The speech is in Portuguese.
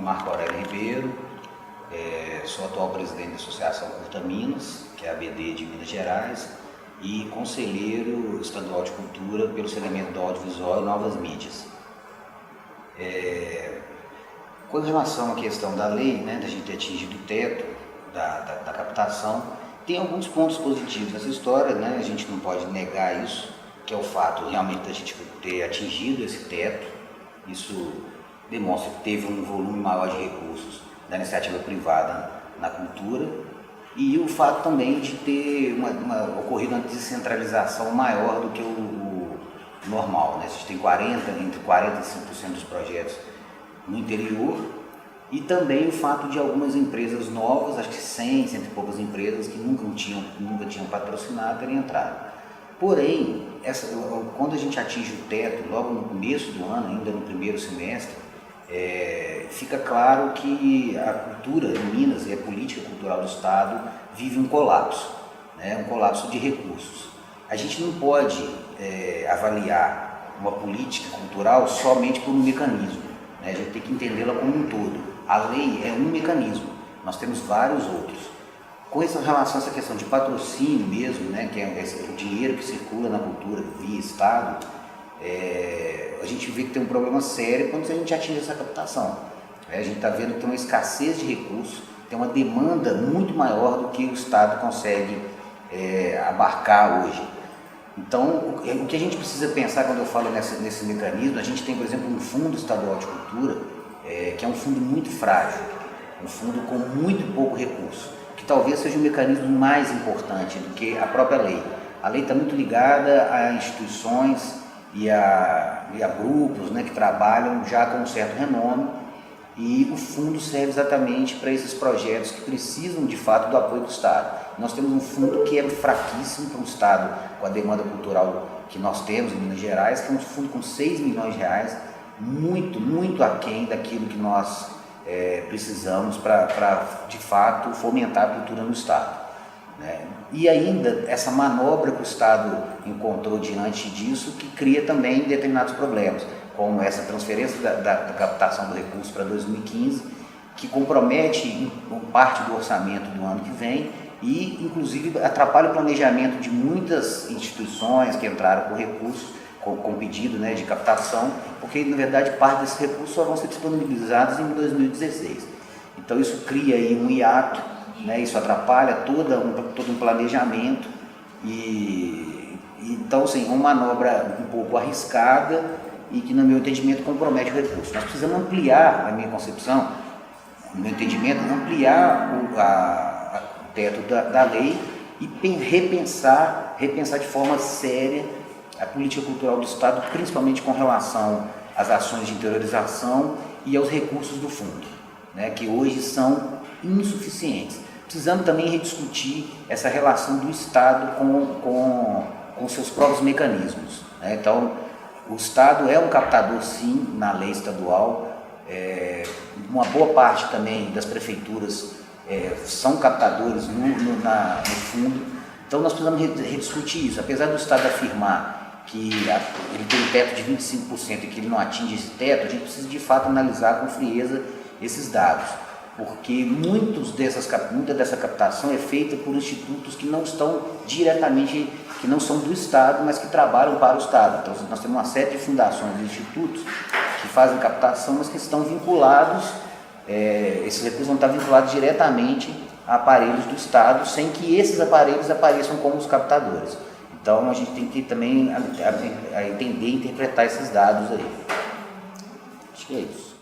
Marco Aurélio Ribeiro, sou atual presidente da Associação Curta Minas, que é a ABD de Minas Gerais, e conselheiro estadual de cultura pelo segmento do audiovisual e novas mídias. Com relação à questão da lei, né, da gente ter atingido o teto da captação, tem alguns pontos positivos nessa história, né? A gente não pode negar isso, que é o fato realmente da gente ter atingido esse teto. Isso demonstra que teve um volume maior de recursos da iniciativa privada na cultura, e o fato também de ter ocorrido uma descentralização maior do que o normal, né? A gente tem entre 40% e 5% dos projetos no interior, e também o fato de algumas empresas novas, acho que 100 e poucas empresas que nunca tinham patrocinado terem entrado. Porém, quando a gente atinge o teto, logo no começo do ano, ainda no primeiro semestre, fica claro que a cultura em Minas e a política cultural do Estado vive um colapso, né? Um colapso de recursos. A gente não pode avaliar uma política cultural somente por um mecanismo, né? A gente tem que entendê-la como um todo. A lei é um mecanismo, nós temos vários outros. Com relação a essa questão de patrocínio mesmo, né, que é o dinheiro que circula na cultura via Estado, a gente vê que tem um problema sério quando a gente atinge essa captação. A gente está vendo que tem uma escassez de recursos, tem uma demanda muito maior do que o Estado consegue abarcar hoje. Então, o que a gente precisa pensar quando eu falo nesse mecanismo, a gente tem, por exemplo, um fundo estadual de cultura, que é um fundo muito frágil, um fundo com muito pouco recurso, que talvez seja o mecanismo mais importante do que a própria lei. A lei está muito ligada a instituições e a grupos, né, que trabalham já com um certo renome, e o fundo serve exatamente para esses projetos que precisam de fato do apoio do Estado. Nós temos um fundo que é fraquíssimo para um Estado com a demanda cultural que nós temos em Minas Gerais, que é um fundo com 6 milhões de reais, muito, muito aquém daquilo que nós precisamos para de fato fomentar a cultura no Estado, né? E ainda essa manobra que o Estado encontrou diante disso, que cria também determinados problemas, como essa transferência da captação do recurso para 2015, que compromete parte do orçamento do ano que vem e inclusive atrapalha o planejamento de muitas instituições que entraram com recursos, com pedido, né, de captação, porque na verdade parte desses recursos só vão ser disponibilizados em 2016. Então isso cria aí um hiato, né, isso atrapalha todo um planejamento, e então assim, uma manobra um pouco arriscada e que no meu entendimento compromete o recurso. Nós precisamos ampliar, na minha concepção, no meu entendimento, ampliar o teto da lei e repensar de forma séria a política cultural do Estado, principalmente com relação às ações de interiorização e aos recursos do fundo, né, que hoje são insuficientes. Precisamos também rediscutir essa relação do Estado com seus próprios mecanismos, né? Então, o Estado é um captador, sim, na lei estadual. Uma boa parte também das prefeituras são captadores no fundo. Então, nós precisamos rediscutir isso. Apesar do Estado afirmar que ele tem um teto de 25% e que ele não atinge esse teto, a gente precisa de fato analisar com frieza esses dados, porque muita dessa captação é feita por institutos que não estão diretamente, que não são do Estado, mas que trabalham para o Estado. Então nós temos uma série de fundações e institutos que fazem captação, mas que estão vinculados, esses recursos vão estar vinculados diretamente a aparelhos do Estado, sem que esses aparelhos apareçam como os captadores. Então a gente tem que também entender e interpretar esses dados aí. Acho que é isso.